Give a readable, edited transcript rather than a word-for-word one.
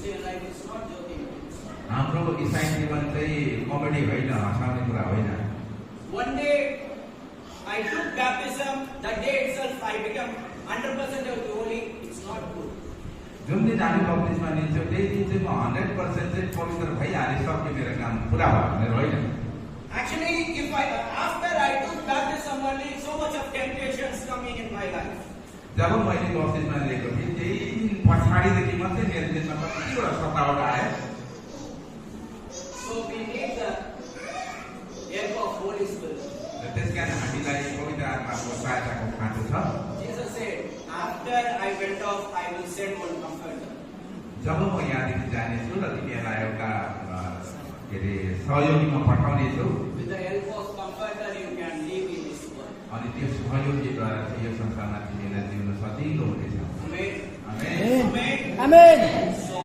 say like it's not joking. हाम्रो ईसाई जीवन चाहिँ कमेडी होइन, हँसाउने कुरा होइन। One day I took baptism. That day itself I became 100% holy. It's not good. जुन दिन हामी बप्तिस्मा लिन्छौँ त्यही दिन चाहिँ म 100% चाहिँ पवित्र भइहालेँ, सक्यो मेरो काम पुरा भयो भनेर होइन। Actually, after I took baptism only, so much of temptations coming in my life. जब मैले बप्तिस्मा लिएको थिएँ त्यही दिन पछाडिदेखि मात्रै मेरो दिनमा कतिवटा सतावट आयो। So we need the help of Holy Spirit. त्यस कारण हामीलाई पवित्र आत्माको सहायताको खाँचो छ। Jesus said, after I went off, I will send one comforter. जब म यहाँदेखि जानेछु र तिमीहरूलाई एउटा के अरे सहयोगी म पठाउनेछु। With the help of comforter, you can live in this world. अनि त्यो सहयोगीद्वारा चाहिँ यो संसारमा तिमीलाई जिउन सजिलो हुनेछ। Amen. आमेन। Amen. Amen.